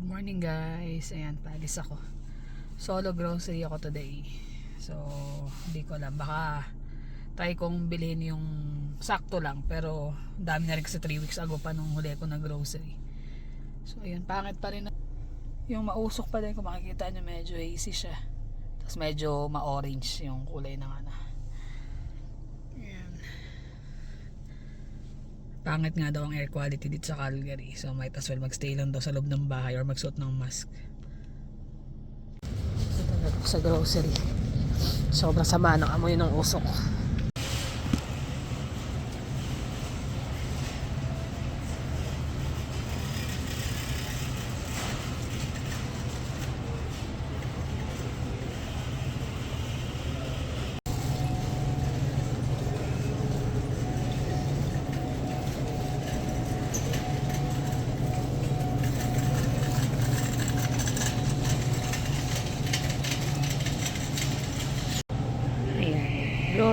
Morning guys, ayan, paalis ako. Solo grocery ako today. So, hindi ko alam, baka try kong bilhin yung sakto lang, pero dami na rin kasi 3 weeks ago pa nung huli ko na grocery. So, ayun, pangit pa rin. Yung mausok pa din, kung makikita nyo, medyo hazy siya. Tapos medyo ma-orange yung kulay ng ano. Ayan. Pangit nga daw ang air quality dito sa Calgary. So might as well magstay lang daw sa loob ng bahay or magsuot ng mask. Ito na sa grocery. Sobrang sama ng amoy ng usok.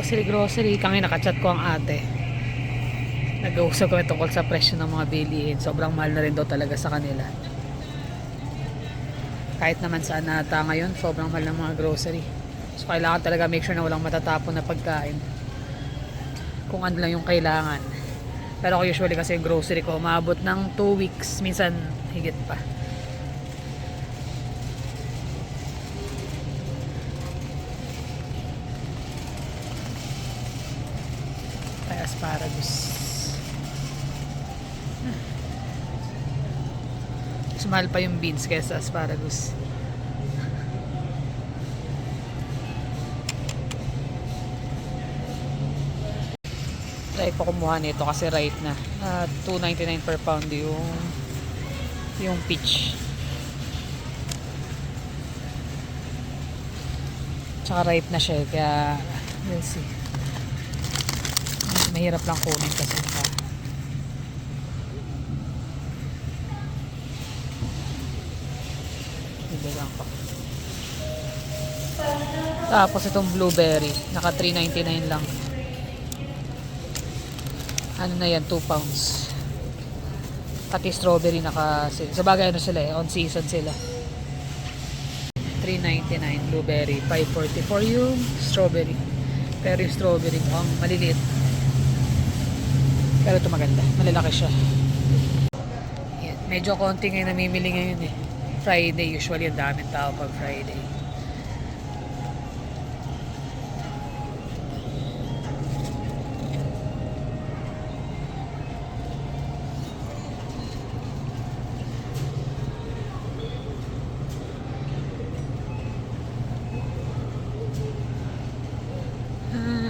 Grocery. Kami nakachat ko ang ate. Nag-uusap kami tungkol sa presyo ng mga bilihin. Sobrang mahal na rin daw talaga sa kanila. Kahit naman saan nata ngayon, sobrang mahal ng mga grocery. So kailangan talaga make sure na walang matatapon na pagkain. Kung ano lang yung kailangan. Pero ako usually kasi yung grocery ko, umabot ng 2 weeks. Minsan higit pa. Asparagus. Mas mahal pa yung beans kaysa asparagus. Try ko kumuha nito kasi right na. $2.99 per pound yung peach. Tsaka ripe na siya kaya we'll see. Mahirap lang kunin kasi bibilang ko. Tapos itong blueberry naka $3.99 lang. Ano na yan, 2 pounds. Pati strawberry naka, sa bagay ano sila on season sila. $3.99 blueberry, $5.44 yung strawberry. Pero yung strawberry mukhang maliliit. Pero ito maganda, malalaki siya. Yan. Medyo konti ngayon namimili ngayon eh. Friday, usually ang daming tao pag Friday.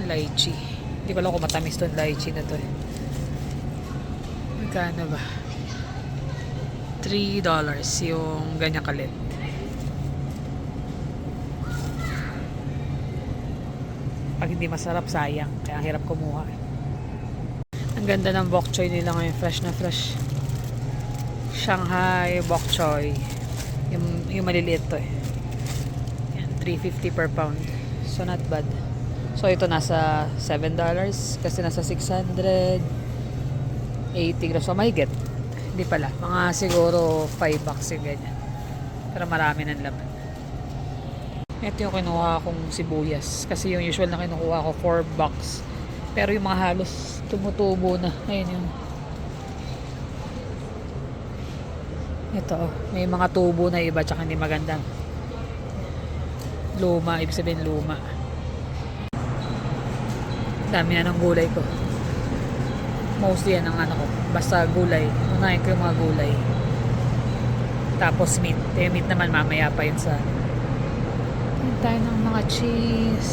Lychee. Hindi ko alam kung matamis itong lychee na to eh. Magkano ba? $3 yung ganyan kalit. Pag hindi masarap, sayang. Kaya ang hirap kumuha. Ang ganda ng bok choy nila ngayon. Fresh na fresh. Shanghai bok choy. Yung maliliit to eh. Yan, $3.50 per pound. So not bad. So ito nasa $7 kasi nasa 680 grams. So mahigit. Hindi pala. Mga siguro $5 yung ganyan. Pero marami ng laman. Ito yung kinuha kong sibuyas. Kasi yung usual na kinukuha ko $4. Pero yung mga halos tumutubo na. Ayun yung. Ito. May mga tubo na iba tsaka hindi magandang. Luma. Ibig sabihin luma. Dami na ng gulay ko. Mostly yan ang ano ko. Basta gulay. Unahin ko yung mga gulay. Tapos meat. Eh meat naman mamaya pa yun sa. Tingin tayo ng mga cheese.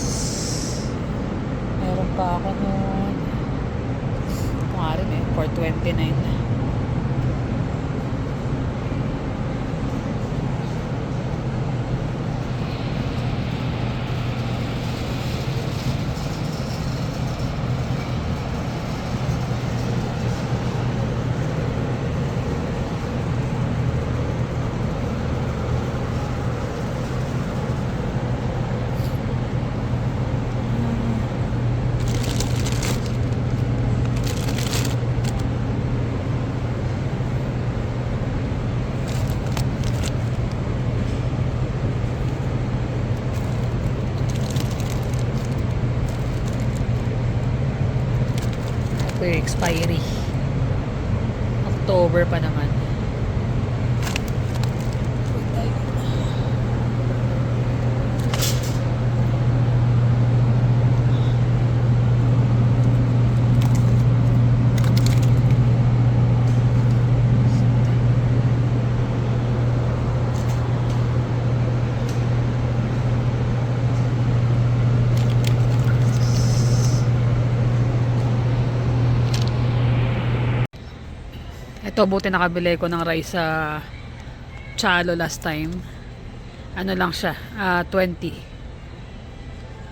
Meron pa ako nun. Ito nga rin eh. $4.29. expiry. October pa naman. Ito, buti nakabili ko ng rice sa Chalo last time. Ano lang siya, 20.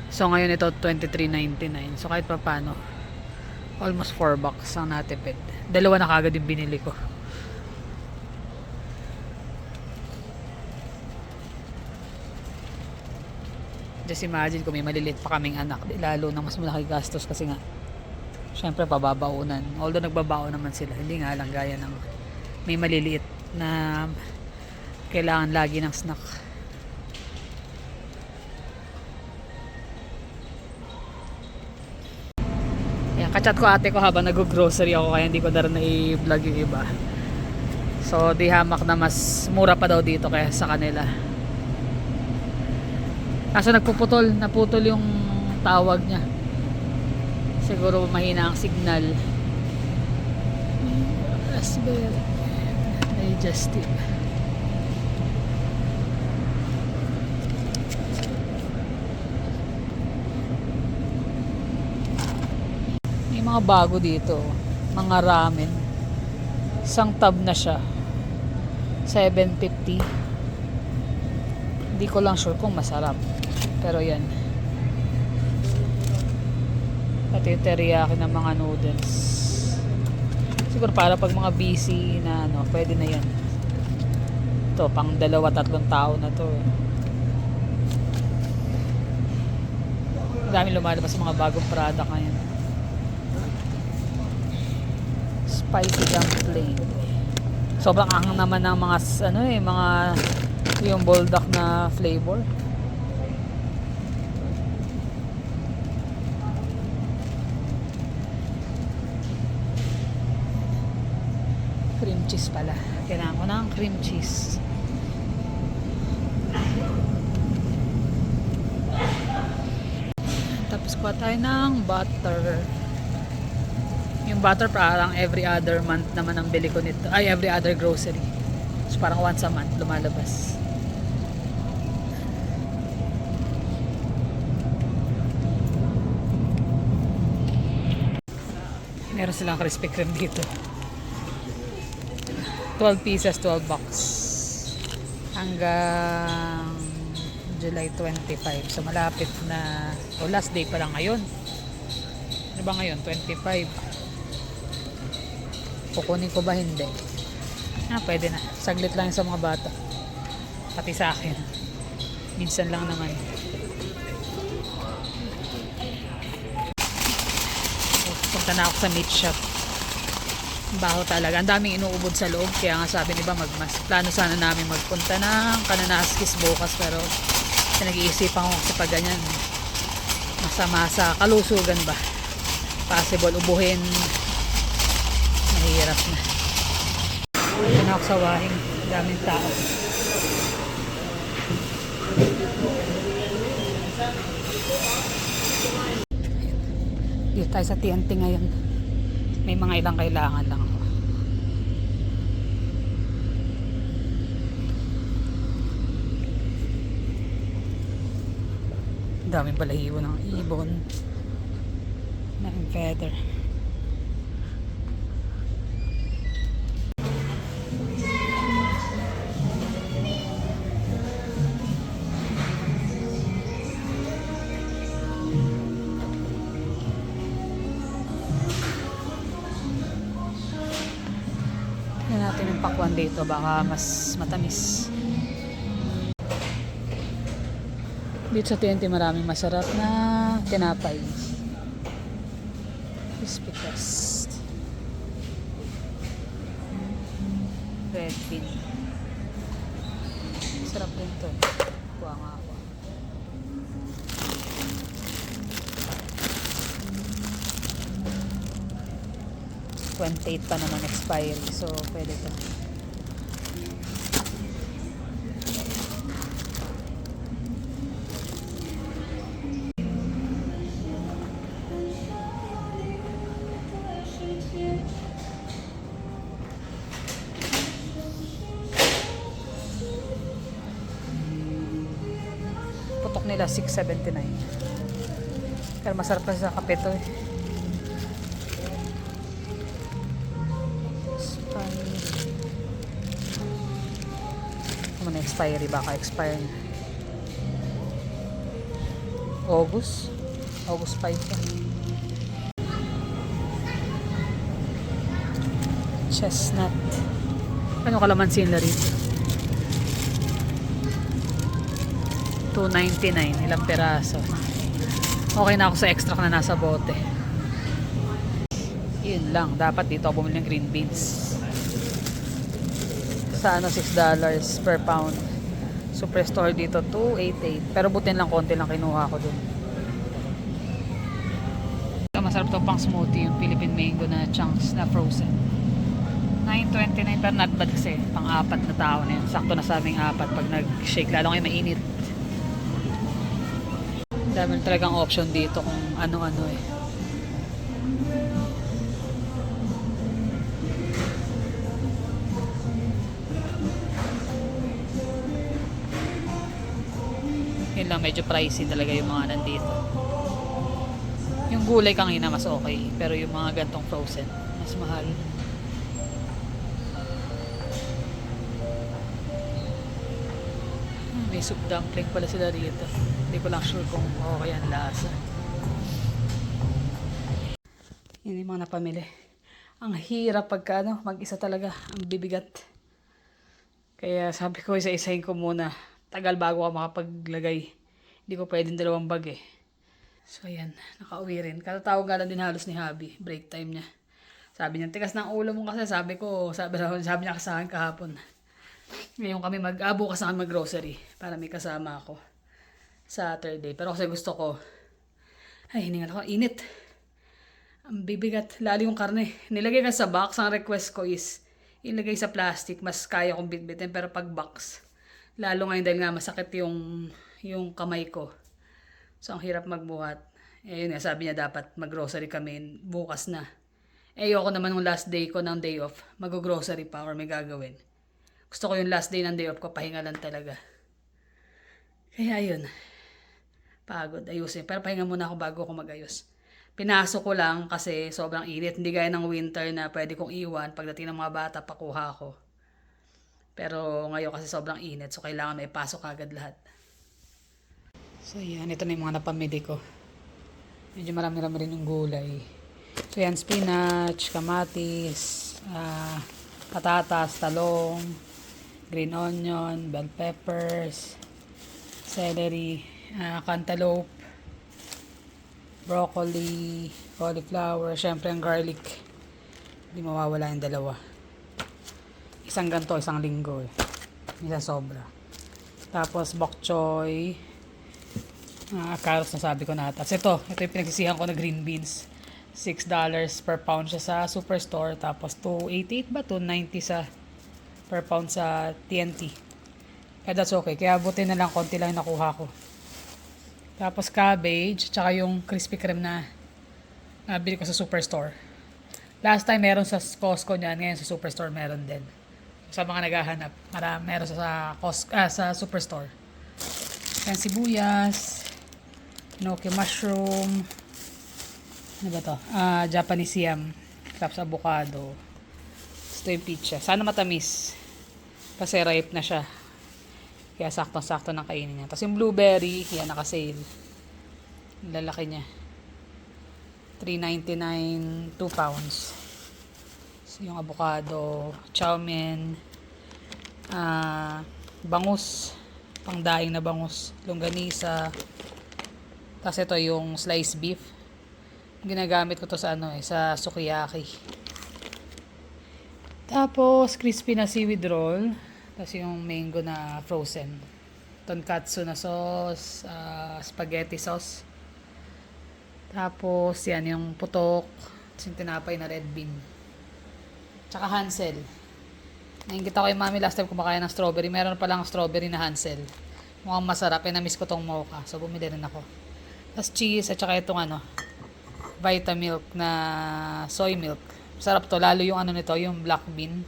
So ngayon ito 23.99. So kahit pa paano, almost 4 bucks ang natipid. Dalawa na kagad yung binili ko. Just imagine kung may maliliit pa kaming anak, lalo na mas malaki gastos kasi nga syempre pababaunan. Although nagbabaon naman sila, hindi nga lang gaya ng may maliliit na kailangan lagi ng snack. Yan, kachat ko ate ko habang nag-grocery ako kaya hindi ko na rin na-vlog yung iba. So di hamak na mas mura pa daw dito kaya sa kanila. Kaso naputol yung tawag niya. Siguro mahina ang signal. Raspberry digestive. May mga bago dito, mga ramen. Isang tub na siya, 750. Hindi ko lang sure kung masarap, pero yan. Pati teriyaki ng mga noodles. Siguro para pag mga busy na ano, pwede na yan. Ito, pang 2-3 tao na to. Dami lumalabas mga bagong product ngayon. Spicy dumpling. Sobrang anghang naman ng mga mga yung bulldog na flavor. Cream cheese pala. Kailangan ko ng cream cheese. Tapos kuha tayo ng butter. Yung butter parang every other month naman ang bili ko nito. Ay, every other grocery. So parang once a month lumalabas. Meron silang Krispy Kreme dito. 12 pieces, 12 bucks. Hanggang July 25. So malapit na, last day pa lang ngayon. Ano ba ngayon? 25. Kukunin ko ba? Hindi. Pwede na. Saglit lang sa mga bata. Pati sa akin. Minsan lang naman. Punta na ako sa meat shop. Baho talaga. Ang daming inuubod sa loob. Kaya nga sabi ni ba magmas. Plano sana namin magpunta ng Kananaskis bukas. Pero nag-iisipan ko kasi pag ganyan masama sa kalusugan ba. Possible ubuhin. Mahirap na. Ito na ako sa wahing. Daming tao. Dito tayo sa TNT ngayon. May mga ilang kailangan lang ako. Daming balahibo ng ibon ng feather. Tignan natin yung pakwan dito, baka mas matamis. Dito sa TNT maraming masarap na tinapay. Crispy crust. Red bean. Sarap din to. Kuha nga ako. 28 pa naman expiry. So, pwede to. Putok nila 6.79. Pero masarap kasi sa kape to eh. Ano na expiry, baka expire na. August 5 pa. Chestnut. Ano kalamansi nila rito? 2.99 ilang peraso. Okay na ako sa extra na nasa bote. Yun lang, dapat dito ako bumili ng green beans. Sa $6 per pound. Superstore dito 2.88. Pero butin lang, konti lang kinuha ko dun. Masarap to pang smoothie, yung Philippine mango na chunks na frozen. 9.29 pero not bad kasi pang 4 na tao na yun. Sakto na sa aming 4 pag nag-shake, lalo ngayon mainit. Dami talagang option dito kung ano-ano eh. Yun lang, medyo pricey talaga yung mga nandito. Yung gulay kanina mas okay, pero yung mga gantong frozen mas mahal. May soup dumpling pala sila dito. Hindi ko lang sure kung okay ang lasa. Yun yung mga napamili. Ang hirap pagka mag-isa talaga. Ang bibigat. Kaya sabi ko isa-isahin ko muna. Tagal bago ako makapaglagay. Hindi ko pwedeng 2 bag eh. So ayan, nakauwi rin. Katatawag nga lang din halos ni Habi. Break time niya. Sabi niya, tigas ng ulo mo kasi. Sabi niya sa akin kahapon. Ngayon kami bukas na kami mag-grocery para may kasama ako Saturday. Pero kasi gusto ko, hiningal ako, init. Ang bibigat, lalo yung karne. Nilagay ka sa box, ang request ko is ilagay sa plastic, mas kaya kong bitbitin. Pero pag box, lalo ngayon dahil nga masakit yung kamay ko. So ang hirap magbuhat. Yun nga, sabi niya dapat mag-grocery kami bukas na. Ayoko naman yung last day ko ng day off, mag-grocery pa or may gagawin. Gusto ko yung last day ng day off ko, pahinga lang talaga. Kaya yun. Pagod, ayusin. Pero pahinga muna ako bago ako mag-ayos. Pinasok ko lang kasi sobrang init. Hindi gaya ng winter na pwede kong iwan. Pagdating ng mga bata, pakuha ko. Pero ngayon kasi sobrang init. So kailangan may pasok agad lahat. So yan, ito na yung mga napamili ko. Medyo marami-rami rin yung gulay. So yan, spinach, kamatis, patatas, talong, green onion, bell peppers, celery, cantaloupe, broccoli, cauliflower, syempre ang garlic. Hindi mawawala yung 2. Isang ganto, isang linggo eh. Isa sobra. Tapos bok choy, carrots na sabi ko na. Tapos ito yung pinagsisihan ko na green beans. $6 per pound siya sa Superstore. Tapos 2.88 ba? 2.90 sa per pound sa TNT. Kaya that's okay. Kaya buti na lang, konti lang nakuha ko. Tapos cabbage, tsaka yung Krispy Kreme na nabili ko sa Superstore. Last time meron sa Costco niyan, ngayon sa Superstore meron din. Sa mga naghahanap, meron sa Superstore. Yan sibuyas, enoki mushroom, ano ba to? Japanese yam, tapos avocado. Ito yung pizza. Sana matamis. Kasi ripe na siya. Kaya sakto-sakto ng kainin niya. Tapos yung blueberry, yan naka-sale. Lalaki niya. $3.99, 2 pounds. So, yung avocado, chow mein, bangus, pangdaing na bangus, longganisa. Tapos ito yung sliced beef. Ginagamit ko to sa sa sukiyaki. Tapos crispy na seaweed roll. Tapos yung mango na frozen. Tonkatsu na sauce, spaghetti sauce. Tapos yan yung putok, tapos yung tinapay na red bean. Tsaka Hansel. Nakikita ko yung mami last time kumakain ng strawberry. Meron pa lang strawberry na Hansel. Mukhang masarap. Eh, na-miss ko tong mocha. So, bumili rin ako. Tapos cheese at saka itong Vitamilk na soy milk. Sarap to. Lalo yung nito, yung black bean.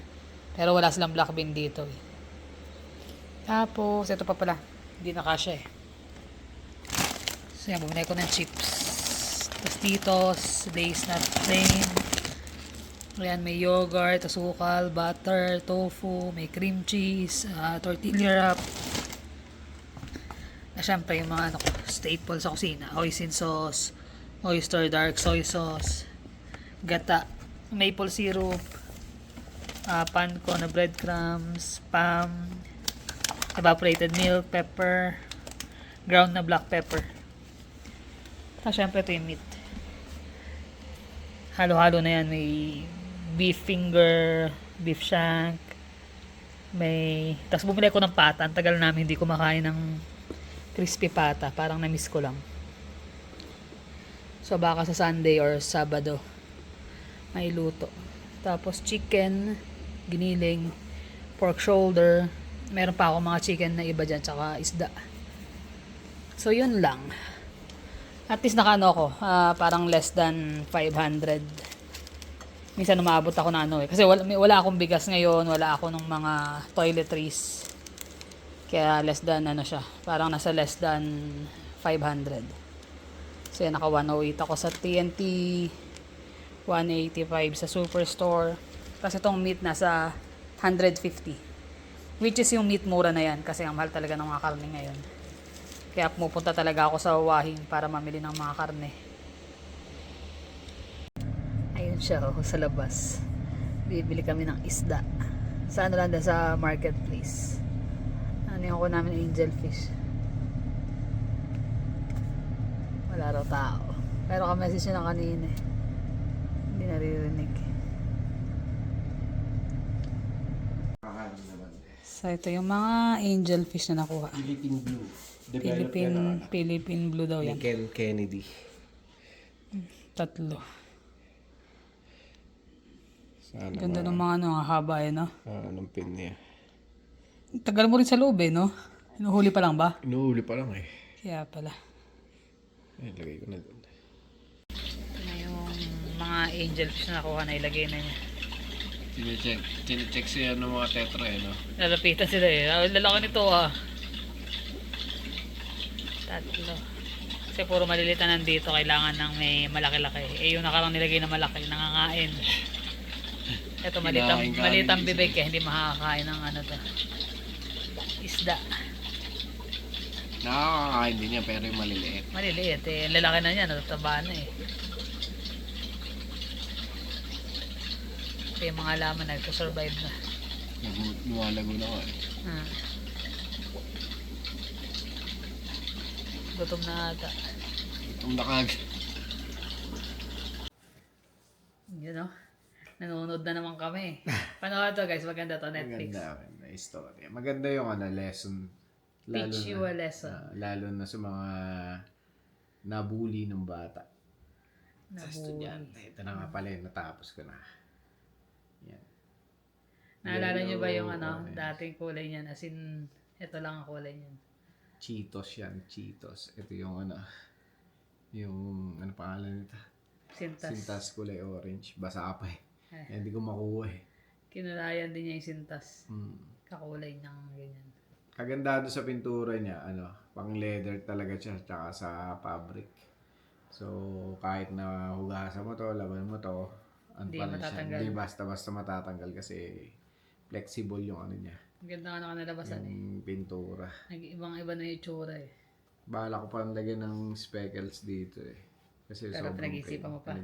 Pero wala silang black bean dito eh. Tapos, ito pa pala. Hindi na kasya eh. So, yan. Bumili ko ng chips. Tostitos, Lay's na plain. Ayan, may yogurt, asukal, butter, tofu, may cream cheese, tortilla wrap. Na syempre yung mga staples sa kusina. Hoisin sauce, oyster dark soy sauce, gata, maple syrup, panko na breadcrumbs, spam, evaporated milk, pepper, ground na black pepper. At syempre ito yung meat. Halo-halo na yan. May beef finger, beef shank, may... Tapos bumili ko ng pata. Ang tagal namin hindi kumakain ng crispy pata. Parang na-miss ko lang. So baka sa Sunday or Sabado may luto. Tapos chicken, giniling, pork shoulder. Meron pa ako mga chicken na iba dyan, tsaka isda. So yun lang. At least nakaano ako, parang less than 500. Minsan umabot ako na eh. Kasi wala akong bigas ngayon, wala ako ng mga toiletries. Kaya less than siya. Parang nasa less than 500. So yan, naka 108 ako sa TNT, 185 sa Superstore. Kasi itong meat nasa 150. Which is yung meat mura na yan kasi ang mahal talaga ng mga karne ngayon. Kaya pumupunta talaga ako sa Wahing para mamili ng mga karne. Ayun siya sa labas. Bibili kami ng isda. Sa sa marketplace. Yung ko namin angel fish. Wala raw tao. Pero ka-message niya na kanina eh. Hindi naririnig. So ito yung mga angel fish na nakuha. Philippine Blue. Philippine Blue daw yan. Ken Kennedy. 3. Sana Ganda ng mga haba eh, no? anong pin niya? Tagal mo rin sa loob eh, no? Inuhuli pa lang ba? Inuuli pa lang eh. Kaya pala. Lagay ko na doon. Ito na yung mga angel fish na nakuha na ilagay na niya. Tine-check siya ng mga tetra eh, no? Lalapitan sila eh. Lalaki nito 3. Kasi puro maliliit na nandito. Kailangan ng may malaki-laki. Eh yung nakarang nilagay na malaki, nangangain. Ito maliit ang bibig eh. Hindi makakakain ng to. Isda. Nakakakain din niya pero yung maliliit. Maliliit eh. Lalaki na niya. Natataba na eh. Ito yung mga laman nagko-survive na. Lumalago na ko eh. Gutom na ata. Gutom na kag. Yun nanonood na naman kami. Panood to guys, maganda to, Netflix. Maganda story. Maganda yung lesson. Teach you a lesson. Lalo na sa mga nabully ng bata. Sa estudyante. Ito na nga pala yun, natapos ko na. Yan. Naalala nyo ba yung dating kulay niyan? As in, ito lang ang kulay niyan. Cheetos yan, Cheetos. Ito yung yung pangalan nito? Sintas kulay orange. Basa pa eh. Hindi ko makuha eh. Kinulayan din niya yung sintas. Kakulay ng ganyan. Kaganda doon sa pintura niya, pang leather talaga siya, tsaka sa fabric. So, kahit na hugasan mo to, laban mo to, hindi basta-basta matatanggal kasi flexible yung niya. Ang ganda nga nalabasan yung pintura. Ibang-iba na yung itsura eh. Bahala ko pa lagyan ng speckles dito eh. Kasi pero pinag-isipan mo pa.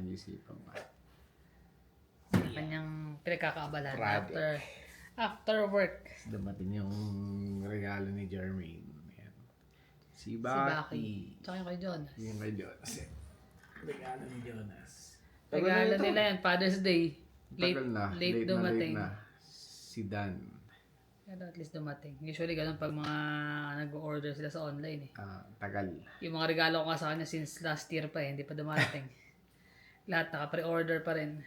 Kanyang pinagkakaabalahan after work. Dumating yung regalo ni Jermaine. Ayan. Si Baki. Tsaka yung kay Jonas. Yung kay Jonas. Regalo ni Jonas. Regalo nila yan, Father's Day. Late dumating. Si Dan. Pero at least dumating. Usually ganun pag mga nag-order sila sa online eh. Tagal. Yung mga regalo ko nga sa kanya since last year pa eh, hindi pa dumarating. Lahat naka-pre-order pa rin.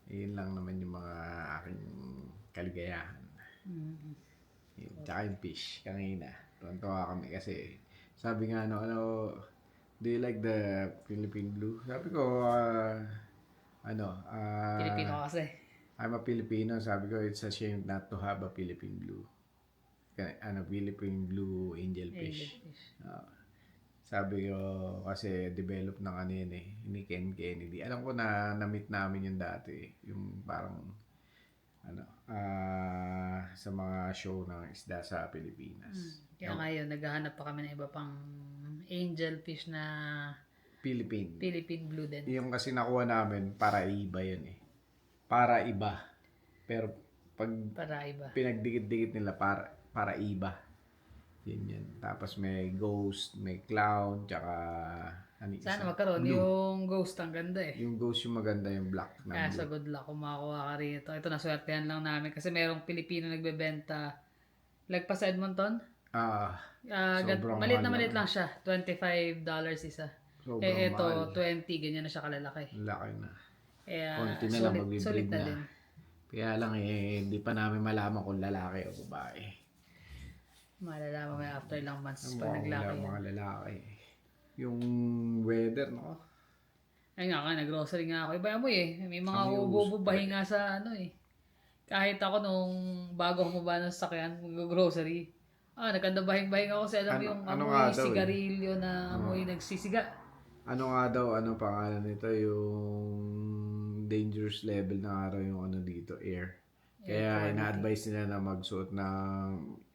Yun lang naman yung mga aking kaligayahan. Yun. Tsaka yung fish, kanina. Tuwan-tuwa kami kasi sabi nga do you like the Philippine Blue? Sabi ko, Pilipino kasi. I'm a Filipino. Sabi ko, it's a shame not to have a Philippine Blue. Philippine Blue Angelfish. Sabi ko, kasi develop na kanina ni Ken Kennedy. Alam ko na na-meet namin yung dati. Yung parang, sa mga show ng isda sa Pilipinas. Kaya ngayon, naghahanap pa kami ng iba pang angelfish na Philippine Blue din. Yung kasi nakuha namin, para iba yun Para iba. Pero pag Para iba. pinagdikit-dikit nila, para iba. Yun. Tapos may ghost, may clown, tsaka Sana magkaroon blue. yung ghost, ang ganda Yung ghost yung maganda, yung black na Kaya blue. sa good luck kung makakuha ka rito. Ito, naswertehan lang namin kasi merong Pilipino nagbebenta. Lagpas sa Edmonton? Sobrang Maliit na mahal maliit lang. lang siya. $25 isa. Sobrang Ito, mahal. 20. Ganyan na siya kalalaki. Laki na. Kaya, Konti na lang sulit magbibreed na na. din. Kaya lang hindi pa namin malaman kung lalaki o babae. Malalaman mo after lang months Ang pag naglaki. mga lalaki. Yung weather, no? Ay nga, nag-grocery nga ako. Iba mo may mga Kami ubububahi nga sa Kahit ako nung bago ako mababa ng sasakyan, mag-grocery. Nagkandabahing-bahing ako sa alam mo yung ano amoy nga daw sigarilyo na amoy nagsisiga. Ano nga daw, pangalan nito, yung dangerous level na araw yung dito, air. Kaya ina-advise nila na magsuot ng,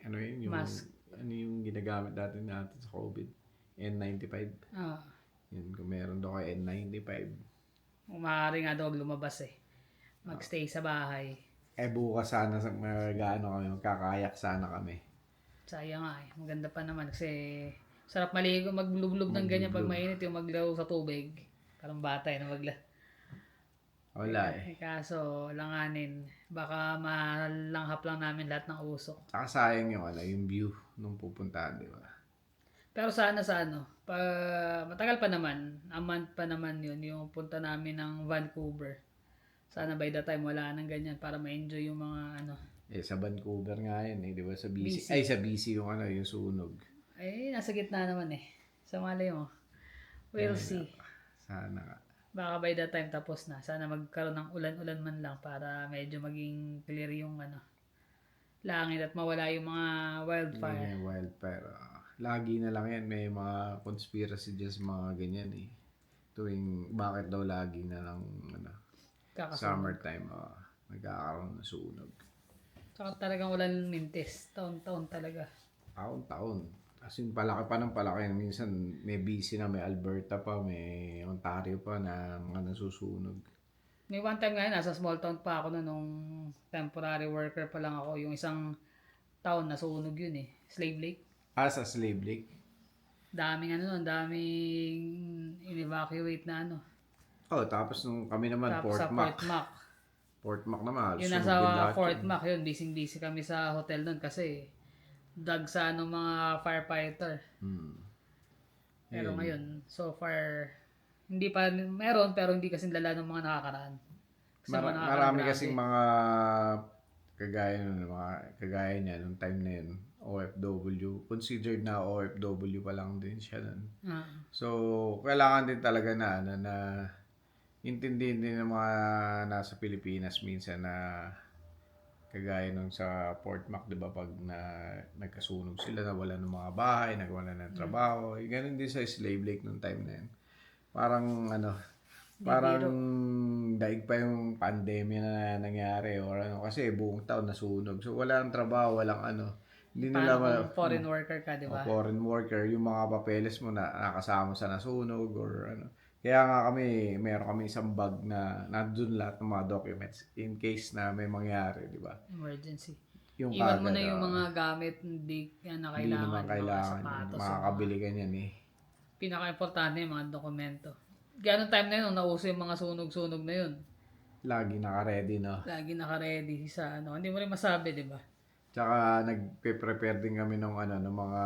yung mask. Yung ginagamit natin sa COVID? N95. Yun, kung meron daw kayo N95. Maaari nga daw lumabas Magstay sa bahay. Bukas sana, magkakayak sana kami. Sayang nga Maganda pa naman kasi sarap maligo, maglublob ng ganyan pag mainit yung maglaw sa tubig. Parang bata na magla. Wala Kaso, langanin. Baka malanghap lang namin lahat ng usok. Saka sayang yung view nung pupuntahan, di ba? Pero sana matagal pa naman, a month pa naman yun, yung punta namin ng Vancouver. Sana by the time wala nang ganyan para ma-enjoy yung mga Sa Vancouver nga yun di ba? Sa BC. Ay, sa BC yung yung sunog. Nasa gitna naman Sa malay mo. We'll see. Sana nga. Baka by the time tapos na. Sana magkaroon ng ulan-ulan man lang para medyo maging clear yung langit at mawala yung mga wildfire. May wildfire. Lagi na lang yan. May mga conspiracy dyan sa mga ganyan Tuwing bakit daw lagi na lang summertime nagkakaroon ng sunog. Saka talagang walang mintis. Taon-taon talaga. Taon-taon. As in, palaki pa ng palaki. Minsan, may BC na, may Alberta pa, may Ontario pa na mga nasusunog. May one time nga nasa small town pa ako nung temporary worker pa lang ako. Yung isang town nasunog yun Slave Lake. Sa Slave Lake? Daming daming in-evacuate na Tapos nung kami naman, Tapos Fort sa Mac. Fort Mac naman. Yung sunog din nasa lahat Fort yun. Mac yun, busy kami sa hotel nun kasi dagsa mga firefighter. Pero ngayon, so far, hindi pa, meron pero hindi kasi lala ng mga nakakaraan. Kasi Marami kasing mga kagaya niya nung time na yun, OFW. Considered na OFW pa lang din siya nun. So, kailangan din talaga na intindihin din ng mga nasa Pilipinas minsan na kagaya nung sa Fort Mac, di ba, pag nagkasunog sila, nawala ng mga bahay, nagwala ng trabaho. Ganun din sa Slave Lake nung time na yun. Parang daig pa yung pandemya na nangyari kasi buong taon nasunog. So wala nang trabaho, walang Hindi nila kung foreign worker ka, di ba? foreign worker, yung mga papeles mo na nakasama sa nasunog or Kaya nga meron kami isang bag na nandun lahat ng mga documents in case na may mangyari, di ba? Emergency. Yung Iwan mo na yung mga gamit hindi na hindi naman kailangan. mga sapatos. Makakabili ka niyan Pinaka-importante yung mga dokumento. Ganong time na yun, nauso yung mga sunog-sunog na yun. Lagi naka-ready, no? Lagi naka-ready sa Hindi mo rin masabi, di ba? Tsaka nagpe-prepare din kami ng mga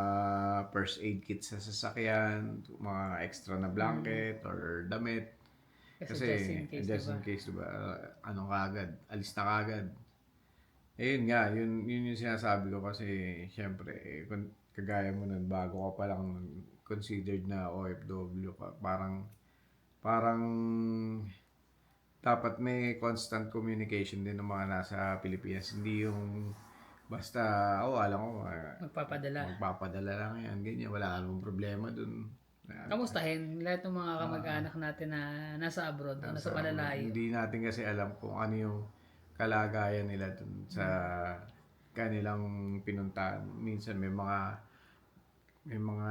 first aid kit sa sasakyan, mga extra na blanket or damit. Kasi just in case, just diba? in case, diba, ano kagad, alis na kagad. Ayun nga, yun yung sinasabi ko kasi, syempre, kung kagaya mo nun, bago ka pa lang considered na OFW ka, parang dapat may constant communication din ng mga nasa Pilipinas. Hindi yung basta, alam ko, Magpapadala. magpapadala lang yan, ganyan, wala namang problema dun. Kamustahin lahat ng mga kamag-anak natin na nasa abroad o nasa malalayo. Hindi natin kasi alam kung ano yung kalagayan nila dun sa kanilang pinuntahan. Minsan may mga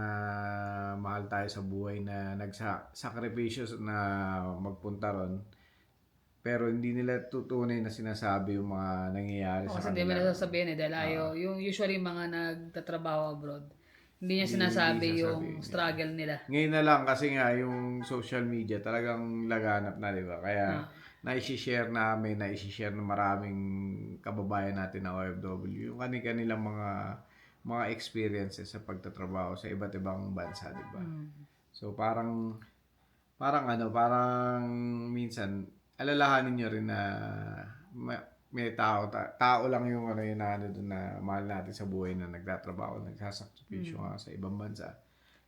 mahal tayo sa buhay na nagsakripisyo na magpunta ron. Pero hindi nila tutunay na sinasabi yung mga nangyayari sa Kasi hindi mo kanila. nasasabihin dahil ayaw. Yung usually mga nagtatrabaho abroad, hindi niya sinasabi hindi yung sasabihin. struggle nila. Ngayon na lang kasi nga yung social media talagang laganap na, di ba? Kaya naishishare ng maraming kababayan natin na OFW yung kanilang mga experiences sa pagtatrabaho sa iba't ibang bansa, di ba? So parang minsan alalahanin nyo rin na may tao lang yung yung doon na mahal natin sa buhay na nagtatrabaho, nagsasakripisyo nga sa ibang bansa.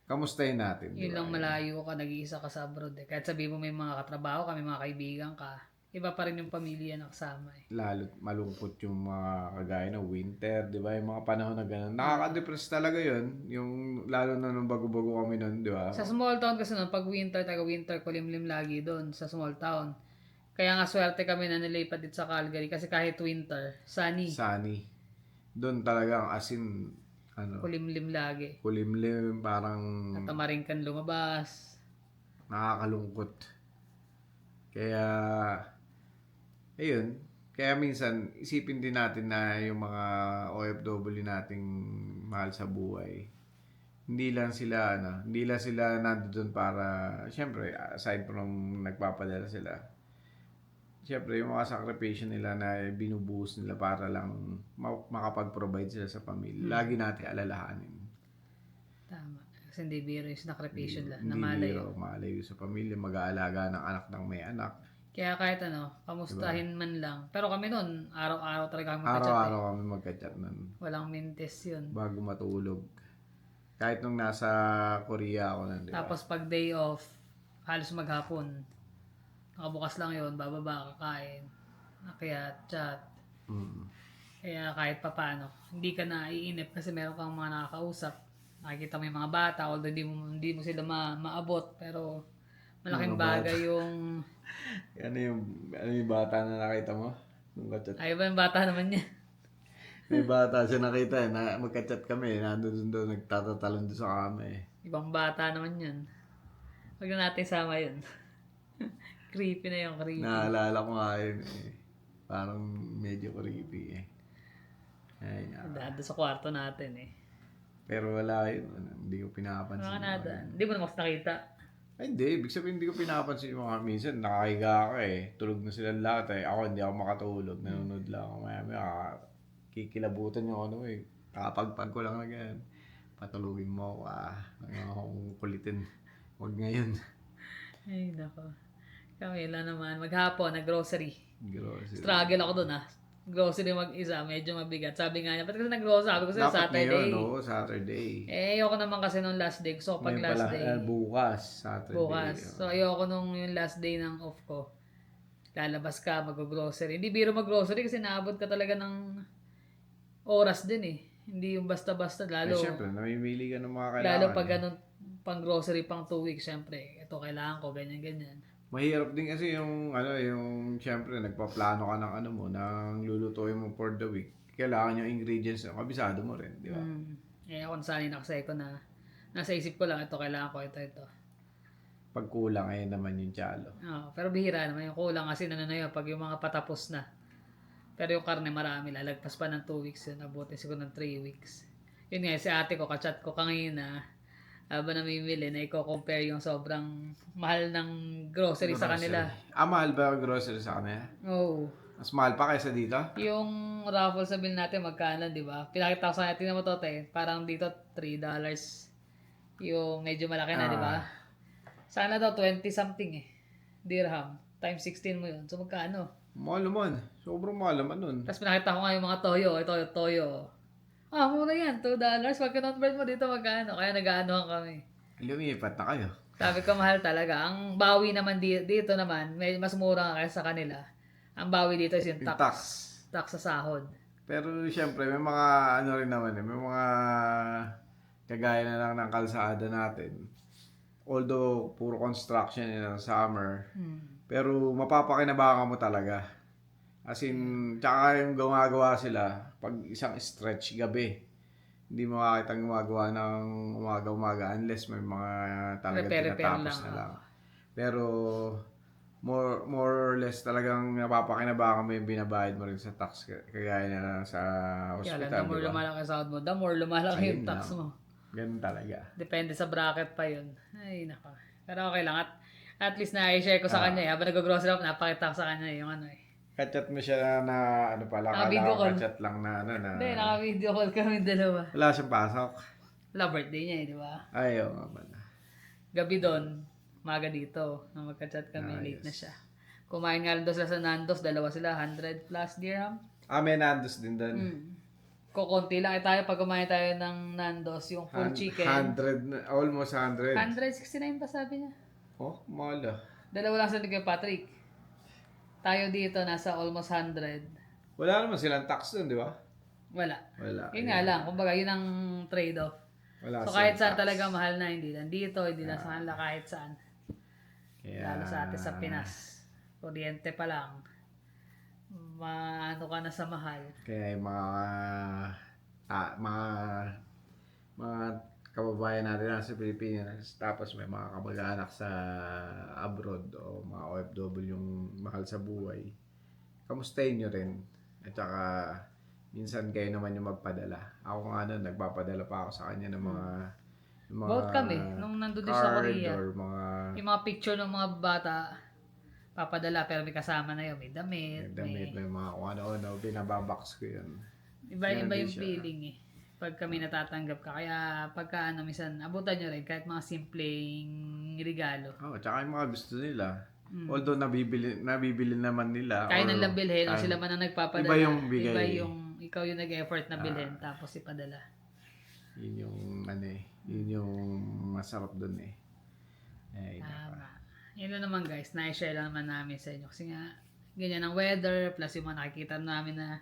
Kamustahin natin, di Yun ba? lang malayo ka, nag-iisa ka sa abroad eh. Kahit sabihin mo may mga katrabaho ka, may mga kaibigan ka, iba pa rin yung pamilya na kasama eh. Lalo malungkot yung mga kagaya ng winter, di ba? Yung mga panahon na gano'n. Nakaka-depress talaga yun. Yung, lalo na nung bago-bago kami nun, di ba? Sa small town kasi noon, pag winter, taga-winter, kulimlim lagi doon sa small town. Kaya nga swerte kami na nilipat dito sa Calgary kasi kahit winter, sunny, Sunny. Doon talagang asin, kulimlim lagi. kulimlim, parang Natamarin kan lumabas. nakakalungkot. Kaya, ayun. Kaya minsan, isipin din natin na yung mga OFW nating mahal sa buhay, hindi lang sila nandoon para, syempre, aside from nagpapadala sila, syempre, yung mga sakripisyo nila na binubuhos nila para lang makapag-provide sila sa pamilya. Lagi natin alalahanin. Tama. Kasi hindi biro yung sakripisyo nila. Hindi Namalayo. biro, malayo sa pamilya, mag-aalaga ng anak ng may anak. Kaya kahit kamustahin man lang. Pero kami noon, araw-araw talaga kami magka-chat Araw-araw kami magka-chat nun Walang mintes yun. bago matulog. Kahit nung nasa Korea ako nun, di ba? Tapos pag day off, halos maghapon. Nakabukas lang yun, bababa, kakain. Kaya chat. Kaya kahit papano, hindi ka na iinip kasi meron kang mga nakakausap. Nakikita mo yung mga bata, although hindi mo sila maabot, pero malaking bagay yung... Ano yung bata na nakita mo? Nung ka-chat. Ay ba yung bata naman niya? May bata siya nakita na magka-chat kami. Nandun doon, nagtatatalon doon sa kami. Ibang bata naman yun. Huwag na natin sama yun. Creepy na yung creepy. Naalala ko nga yun eh. Parang medyo creepy eh. Ay, Dado sa kwarto natin eh. pero wala yun. Hindi ko pinapansin. Mga nada. Hindi mo naman nakita. Ay, hindi. Ibig sabihin, hindi ko pinapansin yung mga minsan. Nakahiga ka eh. Tulog na sila lahat eh. Ako hindi ako makatulog. Nanonood lang ako. Maya kikilabutan yung eh. Kakapagpag ko lang na ganyan. Patulugin mo ako Huwag akong kulitin. Huwag ngayon. Ay, nako. Kami lang naman. Maghapon, nag-grocery. Grocery. Struggle ako dun Grocery mag-isa, medyo mabigat. Sabi nga niya, ba't kasi nag-grocery? Sabi ko sa Dapat Saturday. ngayon, no? Saturday. Ayoko naman kasi nung last day. So, pag Ngayon last pala, day. bukas, Saturday. Bukas. So, ayoko nung yung last day ng off ko. Lalabas ka, mag-grocery. Hindi biro mag-grocery kasi naabot ka talaga ng oras din eh. Hindi yung basta-basta. Lalo, Siyempre, namimili ka ng mga kailangan. lalo pag ganun, pang grocery pang 2 weeks, syempre, ito kailangan ko, ganyan-ganyan. Mahirap din kasi yung siyempre, nagpaplano ka ng ng lulutuin mo for the week. Kailangan yung ingredients na kabisado mo rin, di ba? Ako nasanay na kasi ko na nasa isip ko lang, ito kailangan ko, ito. Pag kulang, ayun naman yung tsalo. Pero bihira naman yung kulang kasi yun, pag yung mga patapos na. Pero yung karne marami, lalagpas pa ng 2 weeks yun, abutin siguro ng 3 weeks. Yun nga, si ate ko, kachat ko kanina, habang namimili na i-compare yung sobrang mahal ng grocery sa kanila. Mahal ba ang grocery sa kanila? Oo. Mas mahal pa kaysa dito? Yung raffle sa bill natin, magkano, di ba? Pinakita ko sa natin na mo to, parang dito, $3. Yung medyo malaki na, di ba? Sana daw, 20 something dirham. Times 16 mo yun. So, magkano? Mahal naman. Sobrang mahal naman nun. Tapos pinakita ko nga yung mga toyo. Ito yung toyo. Muna yan. $2. Pag kinonvert mo dito, magkano? Kaya nag-aanohan kami. Lumipat na kayo. Sabi ko, mahal talaga. Ang bawi naman dito naman, may mas mura nga kaysa sa kanila. Ang bawi dito is yung Yung tax. tax. Tax sa sahod. Pero siyempre, may mga ano rin naman eh. May mga kagaya na lang ng kalsada natin. Although, puro construction in the summer. Pero mapapakinabangan mo talaga. As in, tsaka yung gumagawa sila, pag isang stretch gabi, hindi mo makakita gumagawa ng umaga-umaga unless may mga talagang Repair tinatapos lang, na lang. Pero, more or less talagang napapakinabangan mo yung binabayad mo rin sa tax kagaya na lang sa Kaya lang, hospital, the more diba? lumalaki ang sahod mo, the more lumalaki Ayun yung tax lang. mo. Ganun talaga. Depende sa bracket pa yun. Ay, nako. Pero okay lang. At least na-share ko sa kanya eh. Habang nag-grocery ako, napakita ko sa kanya yung ano eh. Kachat mo siya na ano pala, Naka-video kala ko call. kachat lang na ano na. Hindi, naka-video call kami dalawa. Wala siyang pasok. Wala, birthday niya eh, di ba? Ayaw nga pala. Gabi doon, maga dito, nang magka-chat kami, late na siya. Kumain nga lang doon sila sa Nando's, dalawa sila, 100 plus dirham. May Nando's din doon. Kukunti lang tayo pag kumain tayo ng Nando's, yung full chicken. 100, almost 100. 169 pa sabi niya. Oh, mahal ah. Dalawa lang sa kay Patrick. Tayo dito, nasa almost 100. Wala naman silang tax doon, di ba? Wala. Wala. Yun nga lang, kumbaga yun ang trade-off. Wala So silang kahit saan tax. talaga mahal na, hindi lang dito, hindi lang sa kanila, kahit saan. Kaya, Lalo sa atin sa Pinas. Kuryente pa lang. Maano ka na sa mahal. kaya yung mga kababayan natin nasa Pilipinas, tapos may mga kamag-anak sa abroad o mga OFW yung mahal sa buhay. Kamustahin nyo rin. At saka, minsan kayo naman yung magpadala. Ako nga nun, nagpapadala pa ako sa kanya ng mga Both kami, nung nandun din sa card Korea. or mga Yung mga picture ng mga bata, papadala, pero may kasama na yun. May damit, damit, may mga kung ano-ano, binababox ko yun. Iba-iba Meron din yung siya. feeling eh. Pag kami natatanggap ka. Kaya pagka minsan, abutan nyo rin kahit mga simpleng regalo. Tsaka yung mga gusto nila. Although nabibili naman nila. Kaya or nang bilhin, o kaya- sila man ang nagpapadala. Iba yung bigay. Iba yung, ikaw yung nag-effort na bilhin, tapos ipadala. Yun yung yun yung masarap dun eh. Ay, Tama. Yun lang naman guys, na-share lang naman namin sa inyo. Kasi nga, ganyan ang weather, plus yung mga nakikita namin na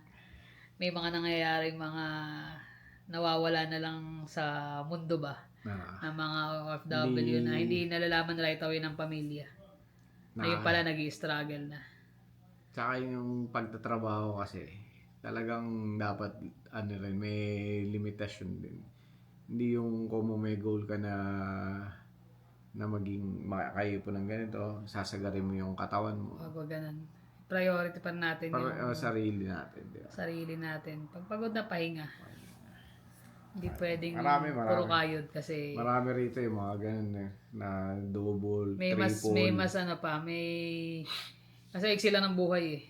may mga nangyayaring mga nawawala na lang sa mundo ba? na, Ng mga OFW na hindi nalalaman right away ng pamilya. Ayun pala, nag-i-struggle na. Tsaka yung pagtatrabaho kasi, talagang dapat, rin, may limitasyon din. Hindi yung kung may goal ka na maging makakayo po ng ganito, sasagarin mo yung katawan mo. Wag ganun. Priority pa natin Para yung sarili natin, di ba? sarili natin. Pag pagod na, pahinga. Hindi pwedeng Marami. puro kayod kasi Marami rito yung mga ganun eh, na double, may mas ano pa, kasi iksi lang ng buhay eh.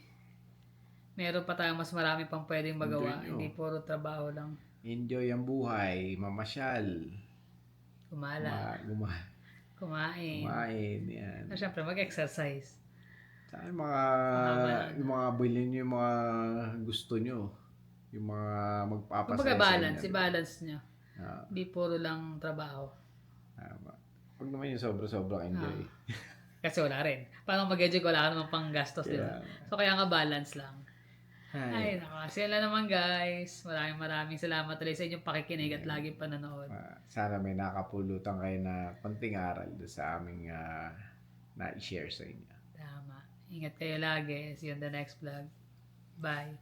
Meron pa tayong mas marami pang pwedeng magawa. Enjoy nyo. Hindi puro trabaho lang. Enjoy ang buhay, mamasyal, Kumala, kumain. kumain, yan. At syempre, mag-exercise. Tsaka yung mga bilhin nyo, yung mga gusto nyo, yung mga magpapasaya Kumbaga sa balance, inyo. i-balance nyo. Ah, Hindi puro lang trabaho. tama. Huwag naman yung sobra-sobrang enjoy. Kasi wala rin. Paano mag-enjoy ko, wala ka naman pang gastos, di ba? So, kaya nga balance lang. Ay, nako. Sila naman guys. Maraming salamat ulit sa inyong pakikinig at laging panonood. Sana may nakapulutan kayo na konting aral doon sa aming na-share sa inyo. Tama. Ingat kayo lagi. See you on the next vlog. Bye.